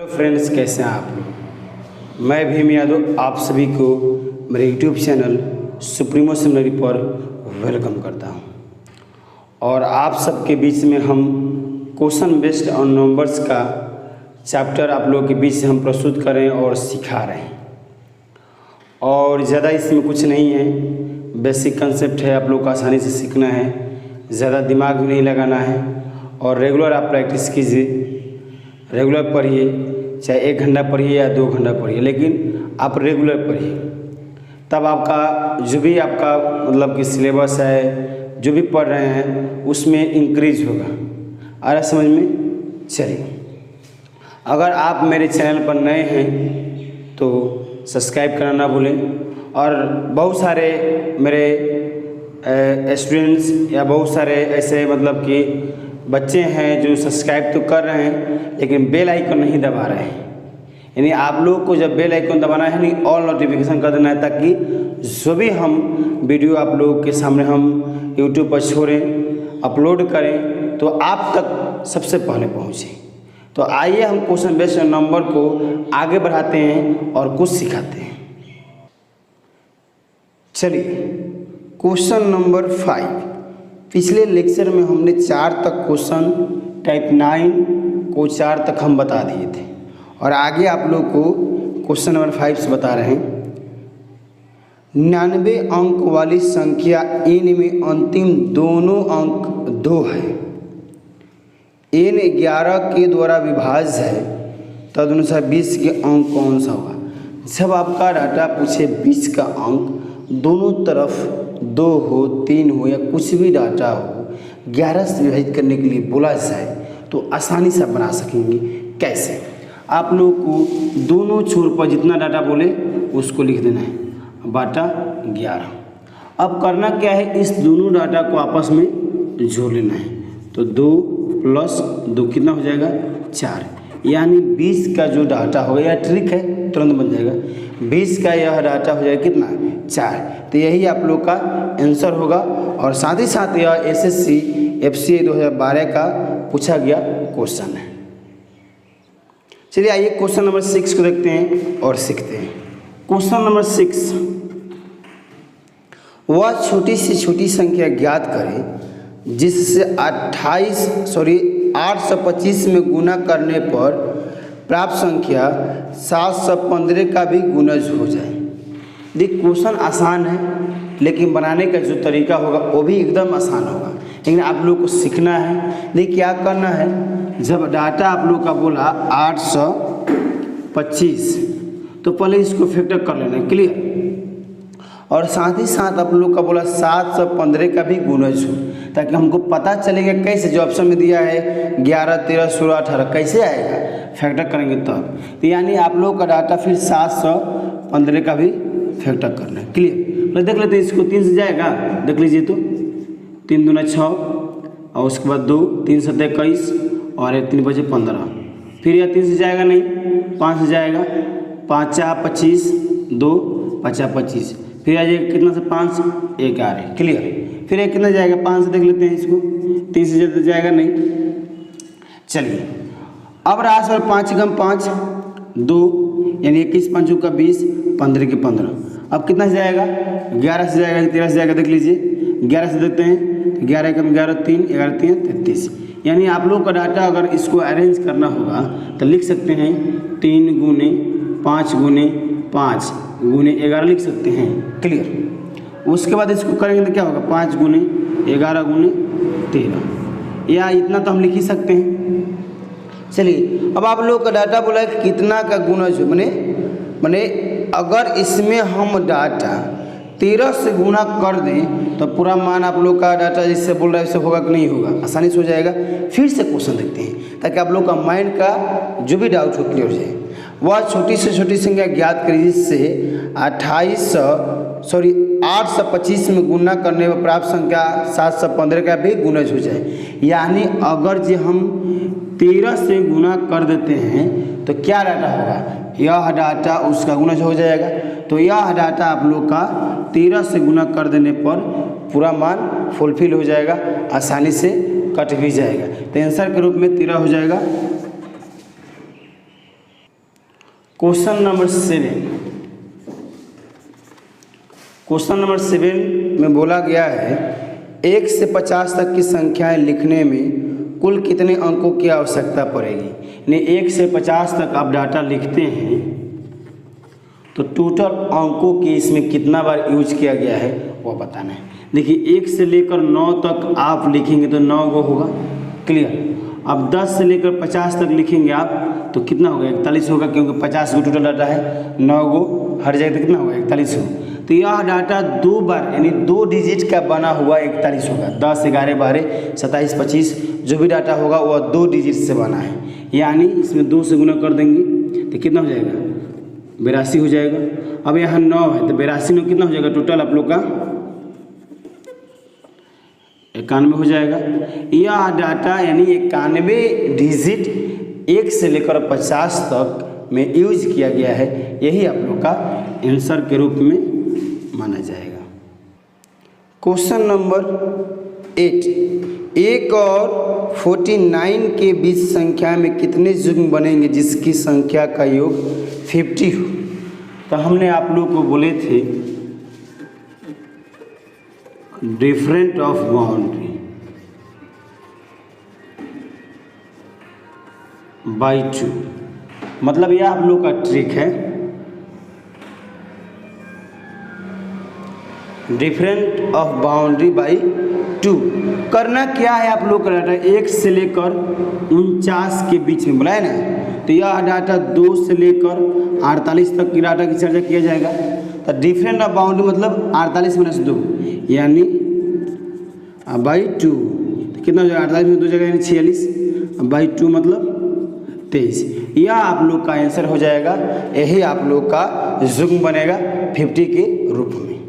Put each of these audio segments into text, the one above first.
Hello friends, कैसे हैं आप। मैं भीम यादव आप सभी को मेरे यूट्यूब चैनल सुप्रीमो सेमिनरी पर वेलकम करता हूं। और आप सबके बीच में हम क्वेश्चन बेस्ड ऑन नंबर्स का चैप्टर आप लोगों के बीच हम प्रस्तुत करें और सिखा रहे हैं। और ज़्यादा इसमें कुछ नहीं है, बेसिक कंसेप्ट है, आप लोग को आसानी से सीखना है, ज़्यादा दिमाग भी नहीं लगाना है। और रेगुलर आप प्रैक्टिस कीजिए, रेगुलर पढ़िए, चाहे 1 घंटा पढ़िए या 2 घंटा पढ़िए, लेकिन आप रेगुलर पढ़िए, तब आपका जो भी आपका मतलब कि सिलेबस है, जो भी पढ़ रहे हैं उसमें इंक्रीज होगा। आ रहा समझ में? चलिए, अगर आप मेरे चैनल पर नए हैं तो सब्सक्राइब करना ना भूलें। और बहुत सारे मेरे स्टूडेंट्स या बहुत सारे ऐसे मतलब कि बच्चे हैं जो सब्सक्राइब तो कर रहे हैं लेकिन बेल आइकन नहीं दबा रहे हैं। यानी आप लोग को जब बेल आइकन दबाना है, नहीं ऑल नोटिफिकेशन कर देना है, ताकि जो भी हम वीडियो आप लोगों के सामने हम यूट्यूब पर छोड़ें, अपलोड करें, तो आप तक सबसे पहले पहुँचे। तो आइए हम क्वेश्चन बेस्ड नंबर को आगे बढ़ाते हैं और कुछ सिखाते हैं। चलिए, क्वेश्चन नंबर 5। पिछले लेक्चर में हमने 4 तक क्वेश्चन टाइप 9 को 4 तक हम बता दिए थे, और आगे आप लोग को क्वेश्चन नंबर 5 से बता रहे हैं। 99 अंक वाली संख्या n में अंतिम दोनों अंक 2 है, n 11 के द्वारा विभाज्य है, तदनुसार 20 के अंक कौन सा होगा। जब आपका डाटा पूछे 20 का अंक दोनों तरफ 2 हो, 3 हो या कुछ भी डाटा हो, 11 से विभाजित करने के लिए बोला जाए तो आसानी से बना सकेंगे। कैसे? आप लोग को दोनों छोर पर जितना डाटा बोले उसको लिख देना है, बाटा 11। अब करना क्या है, इस दोनों डाटा को आपस में जोड़ लेना है। तो 2 + 2 कितना हो जाएगा? 4। यानी 20 का जो डाटा होगा, यह ट्रिक है, तुरंत बन जाएगा। 20 का यह डाटा हो जाएगा कितना? 4। तो यही आप लोग का आंसर होगा। और साथ ही साथ यह SSC FCA 2012 का पूछा गया क्वेश्चन है। चलिए आइए क्वेश्चन नंबर 6 को देखते हैं और सीखते हैं। क्वेश्चन नंबर 6, वह छोटी से छोटी संख्या ज्ञात करें जिससे 825 में गुना करने पर प्राप्त संख्या 715 का भी गुणज हो जाए। देख, क्वेश्चन आसान है, लेकिन बनाने का जो तरीका होगा वो भी एकदम आसान होगा, लेकिन आप लोग को सीखना है। देख, क्या करना है, जब डाटा आप लोग का बोला 825, तो पहले इसको फैक्टर कर लेना है, क्लियर। और साथ ही साथ आप लोग का बोला 715 का भी गुणज हो, ताकि हमको पता चलेगा कैसे। जो ऑप्शन में दिया है 11, 13, 16, 18, कैसे आएगा, फैक्टर करेंगे तब। तो यानी आप लोग का डाटा फिर 715 का भी फैक्टर करना है, क्लियर। तो देख लेते हैं, इसको 3 से जाएगा, देख लीजिए। तो 3 दूना 6, और उसके बाद 2, 3 7 21, और 1 3 बचे 15। फिर यह 3 से जाएगा नहीं, 5 से जाएगा, 5 4 25, 2 5 25। फिर आ जाएगा कितना से 5 11, क्लियर। फिर एक कितना जाएगा, 5 से देख लेते हैं इसको, 3 से जाएगा नहीं। चलिए, अब रहा सर 5 × 5 2, यानी 21 5 का 20, 15 के 15। अब कितना से जाएगा, 11 से जाएगा, 13 से जाएगा, देख लीजिए। 11 से देखते हैं, 11 × 11 3, 11 3 33। यानी आप लोग का डाटा अगर इसको अरेंज करना होगा तो लिख सकते हैं 3 × 5 × 5 × 11 लिख सकते हैं, क्लियर। उसके बाद इसको करेंगे तो क्या होगा, 5 × 11 × 13, या इतना तो हम लिख ही सकते हैं। चलिए, अब आप लोग का डाटा बोला है कितना का गुणज हो, माने अगर इसमें हम डाटा 13 से गुना कर दें तो पूरा मान आप लोग का डाटा जिससे बोल रहा है उससे होगा कि नहीं होगा, आसानी से हो जाएगा। फिर से क्वेश्चन देखते हैं, ताकि आप लोग का माइंड का जो भी डाउट हो क्लियर हो जाए। वह छोटी से छोटी संख्या ज्ञात करें जिससे 825 में गुना करने पर प्राप्त संख्या 715 का भी गुणज हो जाए। यानी अगर जो हम 13 से गुना कर देते हैं तो क्या डाटा होगा, यह डाटा उसका गुणज हो जाएगा। तो यह डाटा आप लोग का 13 से गुना कर देने पर पूरा मान फुलफिल हो जाएगा, आसानी से कट भी जाएगा। तो आंसर के रूप में 13 हो जाएगा। क्वेश्चन नंबर 7 में बोला गया है 1 से 50 तक की संख्याएं लिखने में कुल कितने अंकों की आवश्यकता पड़ेगी। यानी 1 से 50 तक आप डाटा लिखते हैं तो टोटल अंकों की इसमें कितना बार यूज किया गया है वो बताना है। देखिए 1 से लेकर 9 तक आप लिखेंगे तो 9 गो होगा, क्लियर। अब 10 से लेकर 50 तक लिखेंगे आप तो कितना होगा, 41 होगा, क्योंकि 50 गो टोटल डाटा है, 9 गो हर जगह तो कितना होगा, 41 हो। तो यह डाटा 2 बार यानी 2 डिजिट का बना हुआ 41 होगा। 10, 11, 12, 27, 25 जो भी डाटा होगा वह 2 डिजिट से बना है, यानी इसमें 2 से गुना कर देंगे तो कितना हो जाएगा, 82 हो जाएगा। अब यहाँ 9 है तो 82 में कितना हो जाएगा, टोटल आप लोग का 91 हो जाएगा। यह डाटा यानी 91 डिजिट 1 से लेकर 50 तक में यूज किया गया है, यही आप लोग का आंसर के रूप में माना जाएगा। क्वेश्चन नंबर 8, 1 और 49 के बीच संख्या में कितने युग्म बनेंगे जिसकी संख्या का योग 50 हो। तो हमने आप लोग को बोले थे डिफरेंट ऑफ बाउंड्री बाई 2, मतलब यह आप लोग का ट्रिक है। डिफरेंट ऑफ बाउंड्री बाई 2 करना क्या है आप लोग का डाटा 1 से लेकर 49 के बीच में बोला है ना, तो यह डाटा 2 से लेकर 48 तक की डाटा की चर्चा किया जाएगा। तो डिफरेंट ऑफ बाउंड्री मतलब 48 - 2 यानी बाई 2, तो कितना हो जाएगा, 48 में 2 जगह यानी 46, बाई 2 मतलब 23। यह आप लोग का आंसर हो जाएगा, यही आप लोग का युग्म बनेगा 50 के रूप में।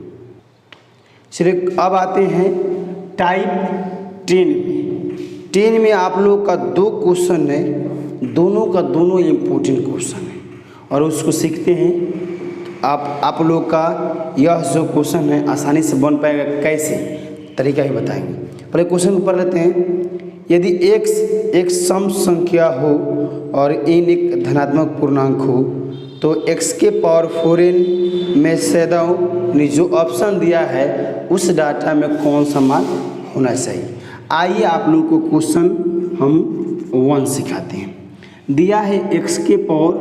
चलिए अब आते हैं टाइप 10 में आप लोग का 2 क्वेश्चन है, दोनों का दोनों इम्पोर्टेंट क्वेश्चन है और उसको सीखते हैं। आप लोग का यह जो क्वेश्चन है आसानी से बन पाएगा, कैसे तरीका ही बताएंगे। पहले क्वेश्चन को पढ़ लेते हैं। यदि x एक सम संख्या हो और n एक धनात्मक पूर्णांक हो तो x के पावर 4n में से जो ऑप्शन दिया है उस डाटा में कौन सा मान होना चाहिए। आइए आप लोग को क्वेश्चन हम 1 सिखाते हैं। दिया है x के पावर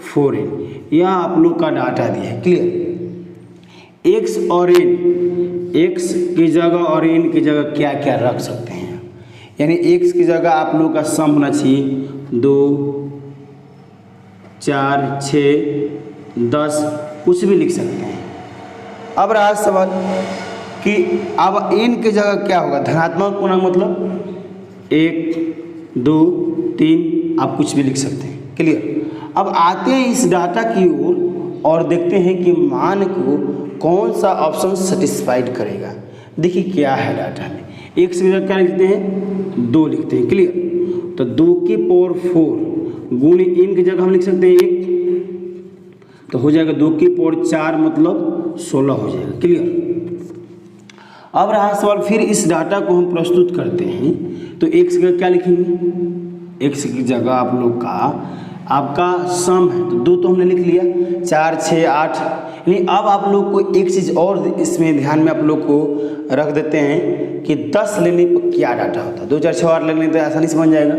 4n, यह आप लोग का डाटा दिया है, क्लियर। x और n, x की जगह और n की जगह क्या क्या रख सकते हैं, यानी x की जगह आप लोग का सम होना चाहिए 2, 4, 6, 10 कुछ भी लिख सकते हैं। अब रहा सवाल कि अब n की जगह क्या होगा, धनात्मक पूर्णांक मतलब 1, 2, 3 आप कुछ भी लिख सकते हैं, क्लियर। अब आते हैं इस डाटा की ओर और देखते हैं कि मान को कौन सा ऑप्शन सेटिस्फाइड करेगा। देखिए क्या है डाटा में, एक से जगह क्या लिखते हैं 2 लिखते हैं, क्लियर। तो 2 की पावर 4 गुण इन की जगह हम लिख सकते हैं 1, तो हो जाएगा 2 की पावर 4 मतलब 16 हो जाएगा, क्लियर। अब रहा सवाल, फिर इस डाटा को हम प्रस्तुत करते हैं तो x की जगह क्या लिखेंगे, x की जगह आप लोग का आपका सम है तो 2 तो हमने लिख लिया, 4, 6, 8। यानी अब आप लोग को एक चीज़ और इसमें ध्यान में आप लोग को रख देते हैं कि 10 लेने पर क्या डाटा होता है। 2, 4, 6, 8 लेने तो आसानी से बन जाएगा।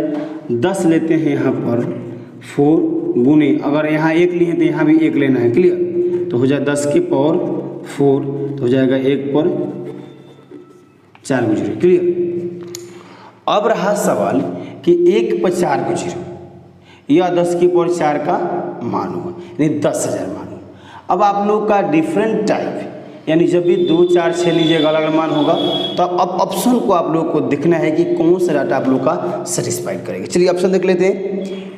10 लेते हैं यहाँ पर 4 गुने, अगर यहाँ 1 लिए तो यहाँ भी 1 लेना है, क्लियर। तो हो जाए 10 की पावर 4, तो हो जाएगा 1 पर 4 को 0, क्लियर। अब रहा सवाल कि 1 पर 4 को 0 या 10 की पावर 4 का मान होगा, यानी 10,000 मान होगा। अब आप लोग का डिफरेंट टाइप यानी जब भी 2, 4, 6 लीजिएगा अलग अलग मान होगा, तो अब ऑप्शन को आप लोग को देखना है कि कौन सा डाटा आप लोग का सेटिस्फाइड करेगा। चलिए ऑप्शन देख लेते हैं।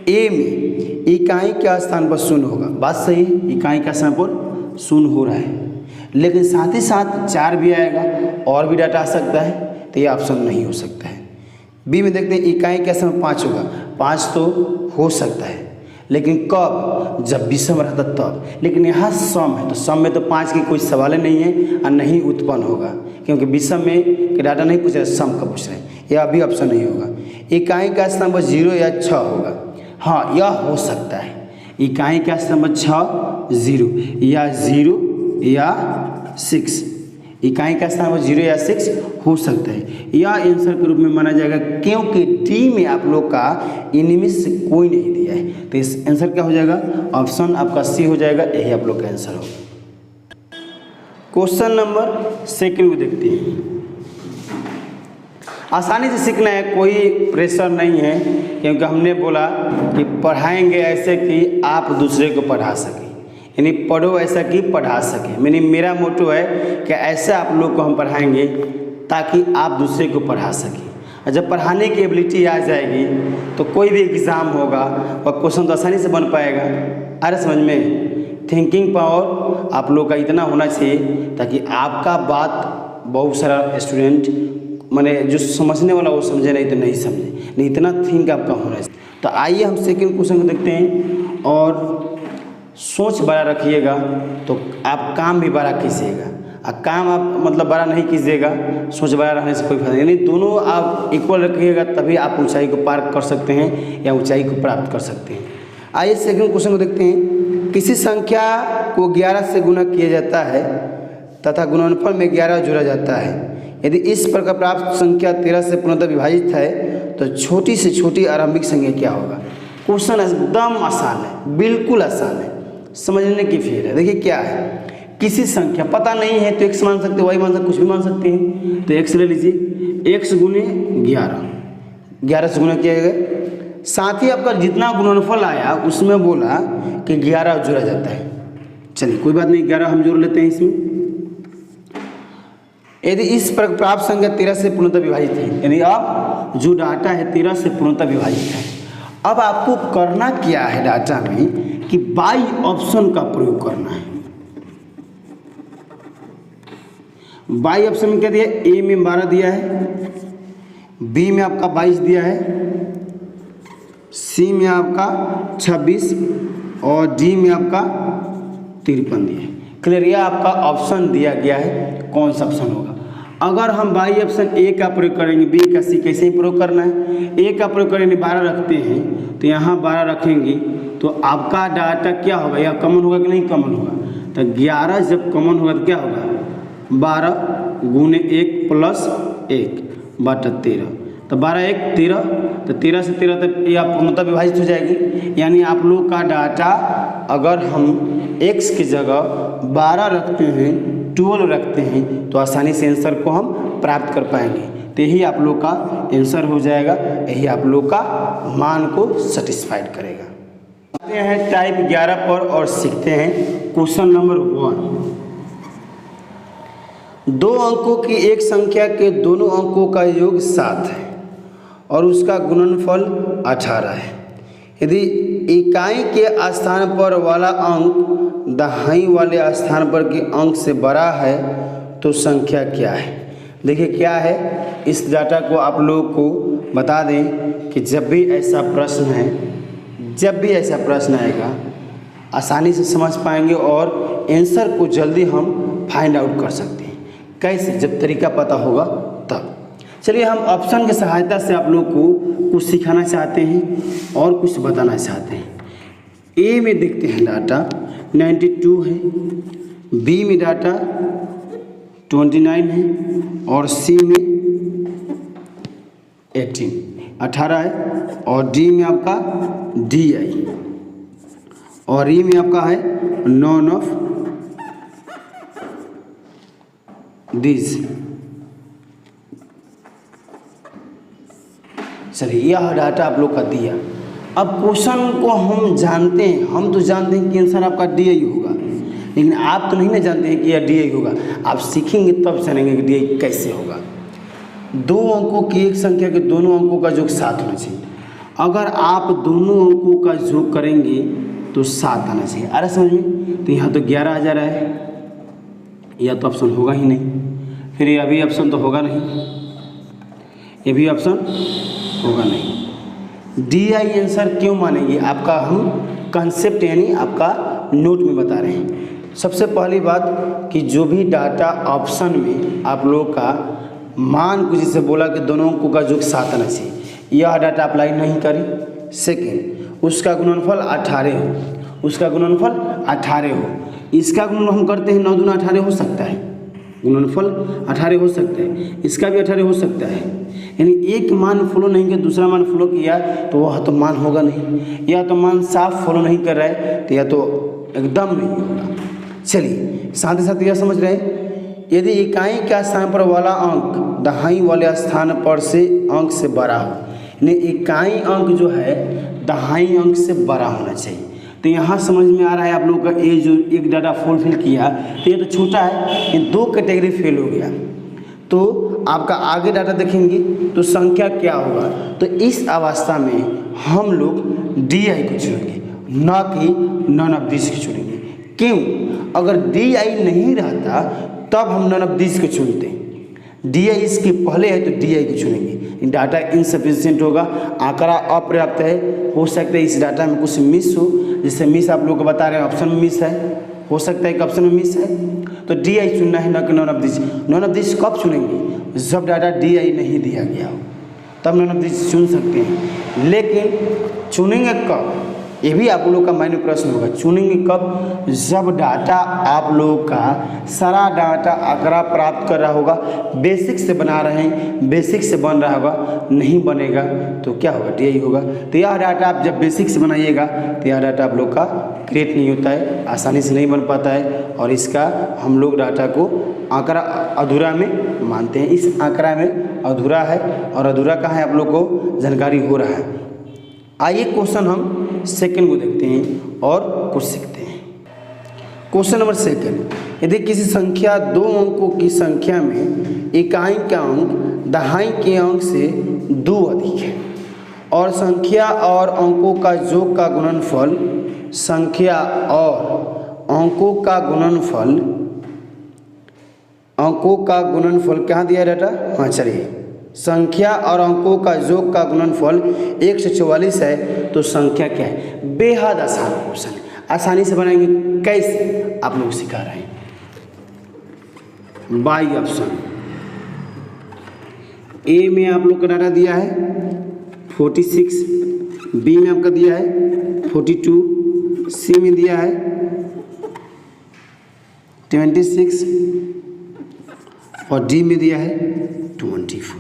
ए में इकाई क्या स्थान पर शून्य होगा, बात सही है, इकाई का स्थान पर शून्य हो रहा है, लेकिन साथ ही साथ 4 भी आएगा और भी डाटा आ सकता है, तो ये ऑप्शन नहीं हो सकता है। बी में देखते हैं इकाई का स्थान 5 होगा, 5 तो हो सकता है, लेकिन कब, जब विषम रहता तब। लेकिन यहाँ सम है तो सम में तो 5 की कोई सवाल नहीं है और नहीं उत्पन्न होगा, क्योंकि विषम में के डाटा नहीं पूछ रहे, सम का पूछ रहे हैं, यह अभी ऑप्शन नहीं होगा। इकाई का स्थान पर 0 या 6 होगा, हाँ यह हो सकता है, इकाई का नंबर 6 0 या 0 या 6, इकाई का स्थान 0 या 6 हो सकता है। यह आंसर के रूप में माना जाएगा क्योंकि डी में आप लोग का इनमें से कोई नहीं दिया है। तो इस आंसर क्या हो जाएगा, ऑप्शन आपका सी हो जाएगा, यही आप लोग का आंसर होगा। क्वेश्चन नंबर सेकंड को देखते हैं। आसानी से सीखना है, कोई प्रेशर नहीं है, क्योंकि हमने बोला कि पढ़ाएंगे ऐसे कि आप दूसरे को पढ़ा सकें, यानी पढ़ो ऐसा कि पढ़ा सकें। यानी मेरा मोटो है कि ऐसे आप लोग को हम पढ़ाएंगे ताकि आप दूसरे को पढ़ा सकें। और जब पढ़ाने की एबिलिटी आ जाएगी तो कोई भी एग्ज़ाम होगा और क्वेश्चन तो आसानी से बन पाएगा। अरे समझ में, थिंकिंग पावर आप लोग का इतना होना चाहिए ताकि आपका बात बहुत सारा स्टूडेंट माने जो समझने वाला वो समझे, नहीं तो नहीं समझे, नहीं इतना थिंक आपका होना चाहिए। तो आइए हम सेकंड क्वेश्चन को देखते हैं। और सोच बड़ा रखिएगा तो आप काम भी बड़ा कीजिएगा, और काम आप मतलब बड़ा नहीं कीजिएगा, सोच बड़ा रहने से कोई फायदा नहीं। यानी दोनों आप इक्वल रखिएगा तभी आप ऊंचाई को पार कर सकते हैं या ऊंचाई को प्राप्त कर सकते हैं। आइए सेकंड क्वेश्चन को देखते हैं। किसी संख्या को 11 से गुणा किया जाता है तथा गुणनफल में 11 जोड़ा जाता है। यदि इस प्रकार प्राप्त संख्या 13 से पूर्णतः विभाजित है तो छोटी से छोटी आरंभिक संख्या क्या होगा। क्वेश्चन एकदम आसान है, बिल्कुल आसान है, समझने की फिर है। देखिए क्या है, किसी संख्या पता नहीं है तो x मान सकते, y मान सकते, कुछ भी मान सकते हैं। तो x ले लीजिए, x गुने 11 से गुना किया गया। साथ ही आपका जितना गुणनफल आया उसमें बोला कि 11 जोड़ा जाता है। चलिए कोई बात नहीं, 11 हम जोड़ लेते हैं इसमें। यदि इस पर प्राप्त संख्या 13 से पूर्णतः विभाजित है, यानी अब जो डाटा है 13 से पूर्णतः विभाजित है। अब आपको करना क्या है डाटा में कि बाई ऑप्शन का प्रयोग करना है। बाई ऑप्शन में क्या दिया है, ए में 12 दिया है, बी में आपका 22 दिया है, सी में आपका 26 और डी में आपका 53 दिया है। क्लियर, यह आपका ऑप्शन दिया गया है, कौन सा ऑप्शन होगा। अगर हम बाई ऑप्शन ए का प्रयोग करेंगे, बी का सी कैसे ही प्रयोग करना है। ए का प्रयोग करेंगे 12 रखते हैं तो यहाँ 12 रखेंगे तो आपका डाटा क्या होगा, या कॉमन होगा कि नहीं कॉमन होगा। तो 11 जब कॉमन होगा तो क्या होगा, 12 गुने 1 प्लस 1 बटा 13। तो 12 1 13, तो 13 से 13 तक ये आप पूर्णतः विभाजित हो जाएगी। यानी आप लोग का डाटा अगर हम x की जगह 12 रखते हैं, 12 रखते हैं तो आसानी से आंसर को हम प्राप्त कर पाएंगे। तो यही आप लोग का आंसर हो जाएगा, यही आप लोग का मान को सेटिस्फाइड करेगा। आते हैं टाइप 11 पर और सीखते हैं क्वेश्चन नंबर 1। 2 अंकों की एक संख्या के दोनों अंकों का योग 7 है और उसका गुणनफल 18 है। यदि इकाई के स्थान पर वाला अंक दहाई वाले स्थान पर के अंक से बड़ा है तो संख्या क्या है। देखिए क्या है, इस डाटा को आप लोगों को बता दें कि जब भी ऐसा प्रश्न है, जब भी ऐसा प्रश्न आएगा आसानी से समझ पाएंगे और आंसर को जल्दी हम फाइंड आउट कर सकते हैं। कैसे, जब तरीका पता होगा तब। चलिए हम ऑप्शन की सहायता से आप लोग को कुछ सिखाना चाहते हैं और कुछ बताना चाहते हैं। ए में देखते हैं डाटा 92 है, बी में डाटा 29 है और सी में 18 है और डी में आपका DI और ई में आपका है नॉन ऑफ दिस। चलिए यह डाटा आप लोग का दिया। अब क्वेश्चन को हम जानते हैं, हम तो जानते हैं कि आंसर आपका DI होगा, लेकिन आप तो नहीं ना जानते हैं कि यह DI होगा। आप सीखेंगे तब जानेंगे कि DI कैसे होगा। 2 अंकों की एक संख्या के दोनों अंकों का योग 7 होना चाहिए। अगर आप दोनों अंकों का योग करेंगे तो 7 आना चाहिए। अरे समझ में, तो यहाँ तो 11 आ जा रहा है, यह तो ऑप्शन होगा ही नहीं। फिर यह भी ऑप्शन तो होगा नहीं, ये भी ऑप्शन होगा नहीं। DI आंसर क्यों मानेंगे, आपका हम कंसेप्ट यानी आपका नोट में बता रहे हैं। सबसे पहली बात कि जो भी डाटा ऑप्शन में आप लोग का मान को जैसे बोला कि दोनों अंकों का योग 7 आना चाहिए, यह डाटा अप्लाई नहीं करें। सेकेंड, उसका गुणनफल 18 है उसका गुणनफल 18 हो। इसका गुणनफल हम करते हैं 9 दूना 18 हो सकता है, गुणनफल 18 हो सकता है, इसका भी 18 हो सकता है। यानी एक मान फॉलो नहीं किया दूसरा मान फॉलो किया तो वह तो मान होगा नहीं, या तो मान साफ फॉलो नहीं कर रहा है तो या तो एकदम नहीं होगा। चलिए साथ ही साथ यह समझ रहे हैं, यदि इकाई के स्थान पर वाला अंक दहाई वाले स्थान पर से अंक से बड़ा हो, यानी इकाई अंक जो है दहाई अंक से बड़ा होना चाहिए। तो यहाँ समझ में आ रहा है आप लोगों का ये जो एक डाटा फुलफिल किया तो ये तो छोटा है, ये 2 कैटेगरी फेल हो गया। तो आपका आगे डाटा देखेंगे तो संख्या क्या होगा, तो इस अवस्था में हम लोग DI को चुनेंगे, ना कि नन ऑफ दिस को चुनेंगे। क्यों? अगर DI नहीं रहता तब हम नन ऑफ दिस को चुनते हैं, DI इसके पहले है तो DI को चुनेंगे। डाटा इनसफिशिएंट होगा, आंकड़ा अपर्याप्त है, हो सकता है इस डाटा में कुछ मिस हो, जैसे मिस आप लोग को बता रहे हैं ऑप्शन में मिस है, हो सकता है कि ऑप्शन में मिस है, तो DI चुनना है ना कि none of this. None of this कब चुनेंगे? जब डाटा DI नहीं दिया गया हो तब नन ऑफ दिस चुन सकते हैं। लेकिन चुनेंगे कब, ये भी आप लोग का माइंड में प्रश्न होगा, चुनेंगे कब? जब डाटा आप लोगों का सारा डाटा आंकड़ा प्राप्त कर रहा होगा, बेसिक से बना रहे हैं, बेसिक से बन रहा होगा, नहीं बनेगा तो क्या होगा? DI होगा। तो यह डाटा आप जब बेसिक से बनाइएगा तो यह डाटा आप लोग का क्रिएट नहीं होता है, आसानी से नहीं बन पाता है, और इसका हम लोग डाटा को आंकड़ा अधूरा में मानते हैं। इस आंकड़ा में अधूरा है, और अधूरा का है आप लोग को जानकारी हो रहा है। आइए क्वेश्चन हम सेकंड को देखते हैं और कुछ सीखते हैं। क्वेश्चन नंबर सेकंड, यदि किसी संख्या 2 अंकों की संख्या में इकाई का अंक दहाई के अंक से 2 अधिक है और संख्या और अंकों का योग का गुणनफल, संख्या और अंकों का गुणनफल कहाँ दिया डाटा? हाँ चलिए, संख्या और अंकों का योग का गुणनफल 144 है तो संख्या क्या है? बेहद आसान क्वेश्चन है, आसानी से बनाएंगे। कैसे आप लोग सिखा रहे हैं, बाई ऑप्शन। ए में आप लोग का डाटा दिया है 46, बी में आपका दिया है 42, सी में दिया है 26 और डी में दिया है 24।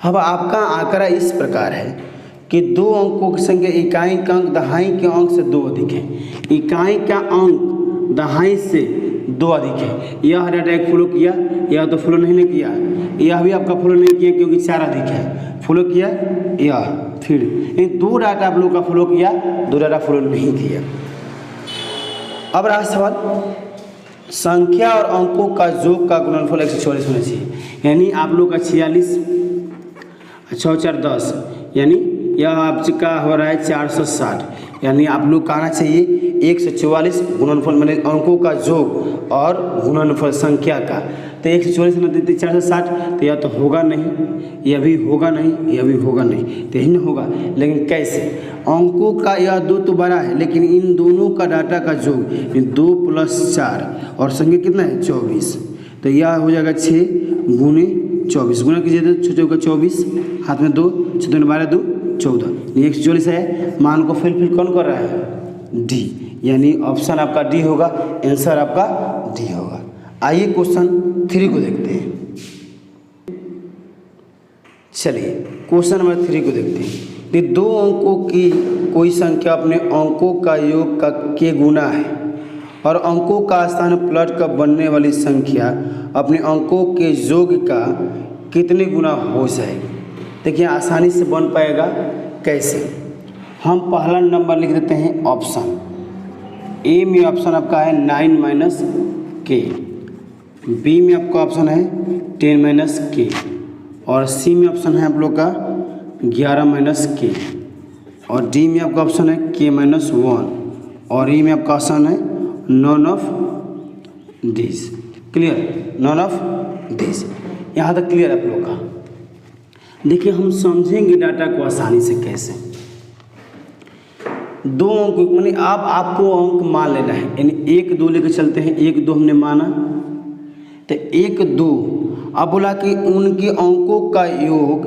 अब आपका आंकड़ा इस प्रकार है कि 2 अंकों की संख्या, इकाई का अंक दहाई के अंक से 2 अधिक है, इकाई का अंक दहाई से 2 अधिक है। यह डाटा एक फॉलो किया, यह तो फॉलो नहीं किया, यह भी आपका फॉलो नहीं किया क्योंकि 4 अधिक है, फॉलो किया यह, फिर इन 2 डाटा आप लोग का फॉलो किया, 2 डाटा फॉलो नहीं किया। अब रहा सवाल, संख्या और अंकों का योग का गुणनफल 144 होना चाहिए, यानी आप लोग का 46 6 4 10, यानी यह आपका हो रहा है 460, यानी आप लोग का आना चाहिए 144 गुणनफल, मैंने अंकों का योग और गुणनफल संख्या का। तो 144 न देते 460 तो यह तो होगा नहीं, यह भी होगा नहीं, यह भी होगा नहीं, तो यही नहीं होगा। लेकिन कैसे? अंकों का यह 2 तो बड़ा है, लेकिन इन दोनों का डाटा का योग 2 + 4 और संख्या कितना है 24, तो यह हो जाएगा 6 × 24, गुना कीजिए तो 6 × 24, हाथ में 2, 6 × 12 2 14, 144 है। मान को फिल कौन कर रहा है? डी, यानी ऑप्शन आपका डी होगा, आंसर आपका डी होगा। आइए क्वेश्चन 3 को देखते हैं। चलिए क्वेश्चन नंबर 3 को देखते हैं। यदि 2 अंकों की कोई संख्या अपने अंकों का योग का के गुना है और अंकों का स्थान पलट कर बनने वाली संख्या अपने अंकों के योग का कितने गुना हो जाएगी? देखिए आसानी से बन पाएगा। कैसे? हम पहला नंबर लिख देते हैं ऑप्शन ए में, ऑप्शन आपका है 9 - k, बी में आपका ऑप्शन है 10 - k और सी में ऑप्शन है आप लोग का 11 - k और डी में आपका ऑप्शन है k - 1 और ई में आपका ऑप्शन है none of this. Clear? None of this. यहाँ तक क्लियर आप लोग का? देखिए हम समझेंगे डाटा को आसानी से कैसे। 2 अंक माने अब आपको अंक मान लेना है, यानी 1 2 लेकर चलते हैं। 1 2 हमने माना तो 1 2, अब बोला कि उनके अंकों का योग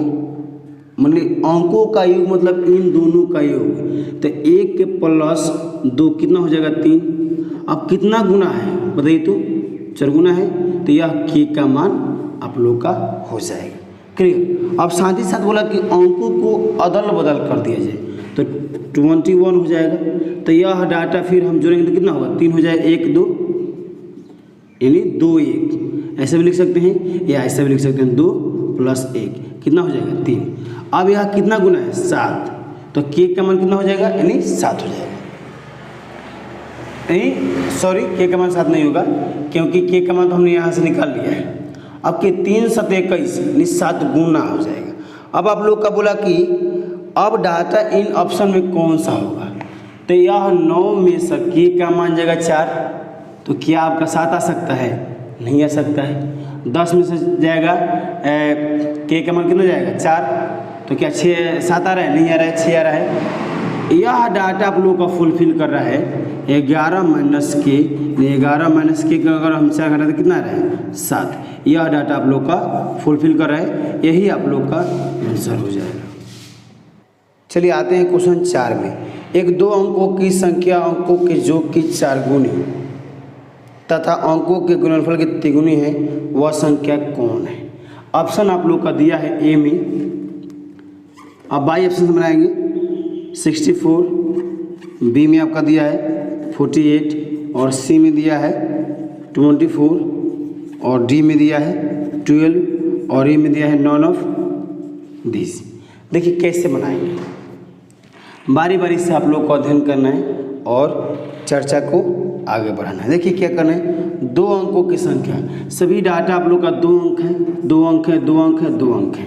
मतलब अंकों का योग मतलब इन दोनों का योग। तो 1 के प्लस 2 कितना हो जाएगा 3। अब कितना गुना है बताइए तो, 4 गुना है, तो यह के का मान आप लोग का हो जाएगा। क्लियर। अब साथ ही साथ बोला कि अंकों को अदल बदल कर दिया जाए, तो 21 हो जाएगा। तो यह डाटा फिर हम जोड़ेंगे तो कितना होगा 3 हो जाएगा, 1 2 यानी 2 1, ऐसे भी लिख सकते हैं या ऐसे भी लिख सकते हैं, 2 + 1 कितना हो जाएगा 3। अब यह कितना गुना है 7, तो के का मान कितना हो जाएगा यानी 7 हो जाएगा। नहीं सॉरी, के का मान 7 नहीं होगा, क्योंकि के का मान तो हमने यहाँ से निकाल लिया है। अब के 3 × 7 = 21 यानी 7 गुना हो जाएगा। अब आप लोग का बोला कि अब डाटा इन ऑप्शन में कौन सा होगा, तो यह 9 में से के का मान जाएगा 4, तो क्या आपका 7 आ सकता है? नहीं आ सकता है। 10 में से जाएगा के का मान कितना जाएगा 4, तो क्या 6 7 आ रहा है? नहीं आ रहा है, 6 आ रहा है। यह डाटा आप लोगों का फुलफिल कर रहा है 11 - के, 11 - के का अगर हम 4 घटा तो कितना आ रहा है 7। यह डाटा आप लोग का फुलफिल कर रहा है, यही आप लोग का आंसर हो जाएगा। चलिए आते हैं क्वेश्चन 4 में। एक 2 अंकों की संख्या अंकों के योग की 4 गुनी तथा अंकों के गुणनफल की तिगुनी है, वह संख्या कौन है? ऑप्शन आप लोग का दिया है ए में, अब बाई ऑप्शन से बनाएंगे 64, बी में आपका दिया है 48, और सी में दिया है 24, और डी में दिया है 12, और ई में दिया है नॉन ऑफ दिस। देखिए कैसे बनाएंगे, बारी बारी से आप लोग को अध्ययन करना है और चर्चा को आगे बढ़ाना है। देखिए क्या करना है, 2 अंकों की संख्या, सभी डाटा आप लोग का 2 अंक है, 2 अंक है, 2 अंक है, 2 अंक है।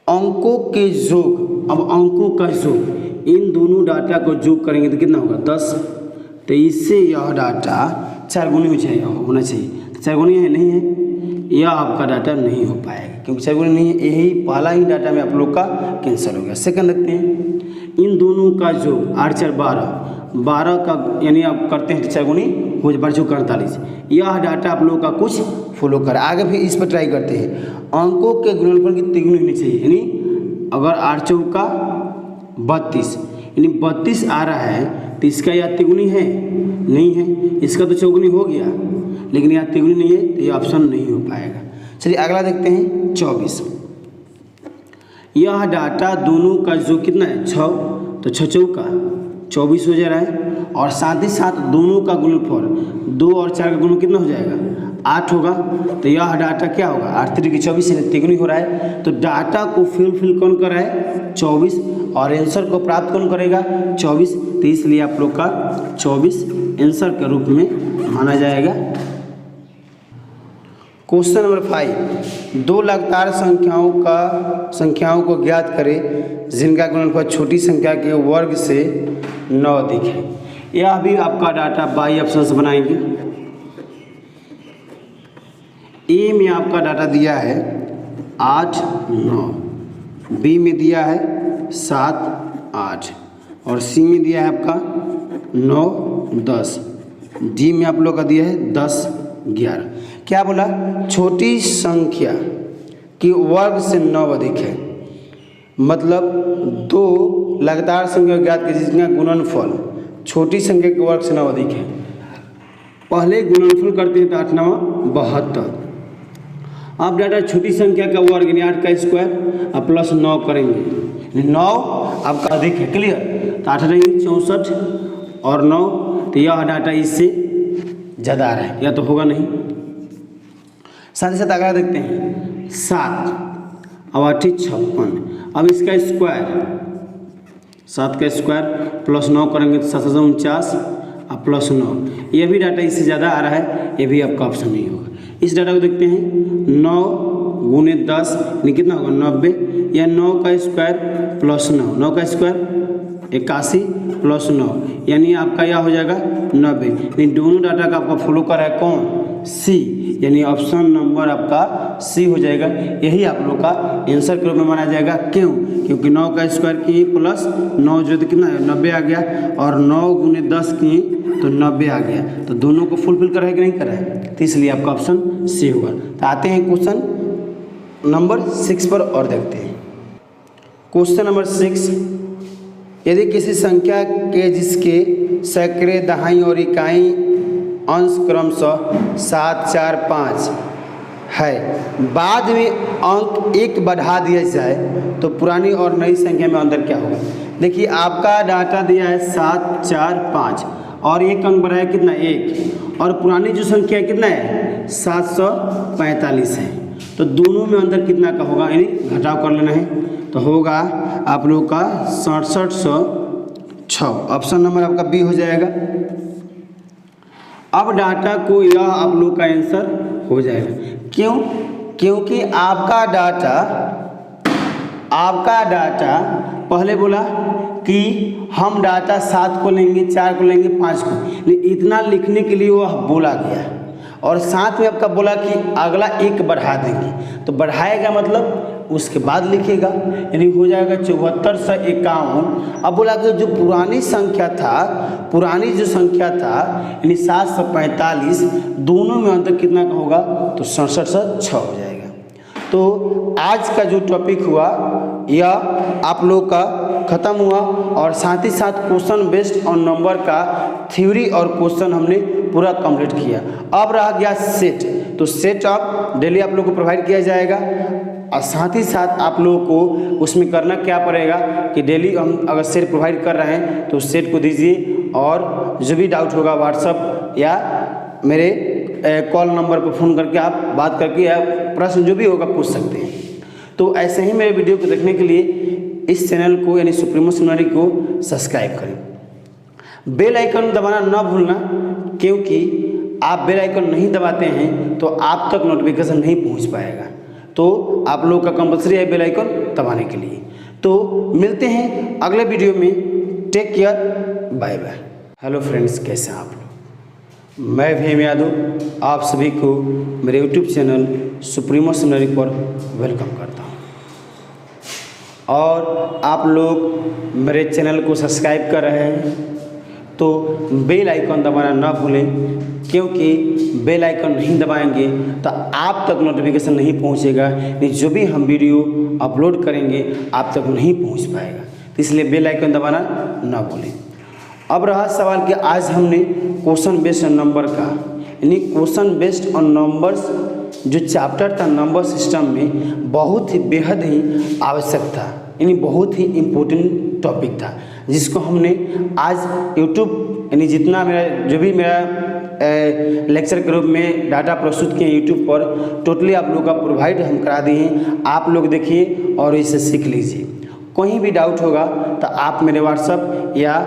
अंकों के योग, अब अंकों का योग, इन दोनों डाटा को योग करेंगे तो कितना होगा 10। तो इससे यह डाटा 4 गुनी होना चाहिए, तो 4 गुनी है नहीं है, यह आपका डाटा नहीं हो पाएगा, क्योंकि 4 गुनी नहीं है, यही पहला ही डाटा में आप लोग का कैंसिल हो गया। सेकंड देखते हैं, इन दोनों का योग 8 4 12 का यानी आप करते हैं तो 4 गुनी हो जाए, 12 4 48। यह डाटा आप लोगों का कुछ फॉलो कर, आगे भी इस पर ट्राई करते हैं। अंकों के गुणनफल की तिगुनी होनी चाहिए, यानी अगर 8 4 32 यानी 32 आ रहा है तो इसका यह तिगुनी है नहीं है, इसका तो चौगुनी हो गया, लेकिन यह तिगुनी नहीं है, तो यह ऑप्शन नहीं हो पाएगा। चलिए अगला देखते हैं 24। यह डाटा दोनों का जो कितना है 6, तो 6 चौका 24 हो जा रहा है, और साथ ही साथ दोनों का गुणनफल 2 और 4 का गुण कितना हो जाएगा 8 होगा। तो यह डाटा क्या होगा 8 3 = 24 तिगुनी हो रहा है। तो डाटा को फिल कौन कर रहा है 24, और आंसर को प्राप्त कौन करेगा 24, तो इसलिए आप लोग का 24 आंसर के रूप में माना जाएगा। क्वेश्चन नंबर 5, 2 लगातार संख्याओं को ज्ञात करें जिनका गुणनफल छोटी संख्या के वर्ग से 9 अधिक है। यह भी आपका डाटा बाई ऑप्शन से बनाएंगे। ए में आपका डाटा दिया है 8 9, बी में दिया है 7 8, और सी में दिया है आपका 9 10, डी में आप लोग का दिया है 10 11। क्या बोला, छोटी संख्या की वर्ग से 9 अधिक है, मतलब 2 लगातार संख्या ज्ञात की जिसका गुणनफल छोटी संख्या के वर्ग से 9 अधिक है। पहले गुणनफल करते हैं तो 8 9 72। अब डाटा छोटी संख्या का वर्ग यानी 8 का स्क्वायर अब प्लस 9 करेंगे, 9 आपका अधिक है। क्लियर, तो 8 रहेंगे 64 और 9, तो यह डाटा इससे ज़्यादा आ रहा है, या तो होगा नहीं। साथ ही साथ अगला देखते हैं 7 अब 8 56, अब इसका स्क्वायर 7 का स्क्वायर प्लस 9 करेंगे तो 7 49 और प्लस 9, यह भी डाटा इससे ज़्यादा आ रहा है, ये भी आपका ऑप्शन नहीं होगा। इस डाटा को देखते हैं 9 × 10 यानी कितना होगा 90, या 9 का स्क्वायर प्लस 9, 9 का स्क्वायर 81 प्लस 9 यानी आपका यह हो जाएगा 90। यानी दोनों डाटा का आपका फॉलो कर रहा है कौन सी, यानी ऑप्शन नंबर आपका सी हो जाएगा। यही आप लोग का आंसर के रूप में माना जाएगा। क्यों, क्योंकि 9 का स्क्वायर किए प्लस 9 जो तो कितना है 90 आ गया, और 9 × 10 किए तो 90 आ गया, तो दोनों को फुलफिल कर रहा है कि नहीं कर रहा है, तो इसलिए आपका ऑप्शन सी होगा। तो आते हैं क्वेश्चन नंबर 6 पर और देखते हैं। क्वेश्चन नंबर 6, यदि किसी संख्या के जिसके सैकड़े, दहाई और इकाई अंश क्रमशः 7, 4, 5 है, बाद में अंक 1 बढ़ा दिया जाए तो पुरानी और नई संख्या में अंतर क्या होगा। देखिए आपका डाटा दिया है 7, 4, 5 और एक अंक बढ़ाया कितना 1, और पुरानी जो संख्या कितना है 745 है, तो दोनों में अंतर कितना का होगा, यानी घटाव कर लेना है। तो होगा आप लोगों का 6706, ऑप्शन नंबर आपका बी हो जाएगा। अब डाटा को यह आप लोग का आंसर हो जाएगा। क्यों? क्योंकि आपका डाटा पहले बोला कि हम डाटा 7 को लेंगे, 4 को लेंगे, 5 को, लेकिन इतना लिखने के लिए वह बोला गया, और साथ में आपका बोला कि अगला 1 बढ़ा देंगे, तो बढ़ाएगा मतलब उसके बाद लिखेगा, यानी हो जाएगा 7451। अब बोला कि जो पुरानी जो संख्या था यानी 745, दोनों में अंतर कितना का होगा, तो 6706 हो जाएगा। तो आज का जो टॉपिक हुआ यह आप लोग का ख़त्म हुआ, और साथ ही साथ क्वेश्चन बेस्ड ऑन नंबर का थ्योरी और क्वेश्चन हमने पूरा कंप्लीट किया। अब रह गया सेट, तो सेट अब डेली आप लोग को प्रोवाइड किया जाएगा, और साथ ही साथ आप लोगों को उसमें करना क्या पड़ेगा कि डेली हम अगर सेट प्रोवाइड कर रहे हैं तो सेट को दीजिए, और जो भी डाउट होगा व्हाट्सअप या मेरे कॉल नंबर पर फ़ोन करके आप बात करके या प्रश्न जो भी होगा पूछ सकते हैं। तो ऐसे ही मेरे वीडियो को देखने के लिए इस चैनल को यानी सुप्रीमो सेमिनरी को सब्सक्राइब करें, बेल आइकन दबाना ना भूलना, क्योंकि आप बेल आइकन नहीं दबाते हैं तो आप तक नोटिफिकेशन नहीं पहुंच पाएगा। तो आप लोग का कंपल्सरी है बेल आइकन दबाने के लिए। तो मिलते हैं अगले वीडियो में, take care, bye bye. Hello friends, कैसे हैं आप लोग? मैं भीम यादव आप सभी को मेरे यूट्यूब चैनल सुप्रीमो सेमिनरी पर वेलकम करता हूं, और आप लोग मेरे चैनल को सब्सक्राइब कर रहे हैं तो बेल आइकन दबाना ना भूलें, क्योंकि बेल आइकन नहीं दबाएंगे तो आप तक नोटिफिकेशन नहीं पहुंचेगा, नहीं जो भी हम वीडियो अपलोड करेंगे आप तक नहीं पहुंच पाएगा, तो इसलिए बेल आइकन दबाना ना भूलें। अब रहा सवाल कि आज हमने क्वेश्चन बेस्ड ऑन नंबर का, यानी क्वेश्चन बेस्ड ऑन नंबर्स जो चैप्टर था नंबर सिस्टम में, बहुत ही बेहद ही आवश्यक था, यानी बहुत ही इम्पोर्टेंट टॉपिक था, जिसको हमने आज यूट्यूब यानी जितना मेरा लेक्चर के रूप में डाटा प्रस्तुत किए यूट्यूब पर, टोटली आप लोगों का प्रोवाइड हम करा दिए हैं। आप लोग देखिए और इसे सीख लीजिए। कोई भी डाउट होगा तो आप मेरे व्हाट्सएप या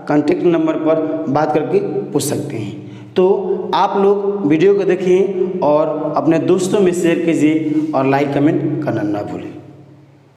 कॉन्टेक्ट नंबर पर बात करके पूछ सकते हैं। तो आप लोग वीडियो को देखिए और अपने दोस्तों में शेयर कीजिए, और लाइक कमेंट करना ना भूलें।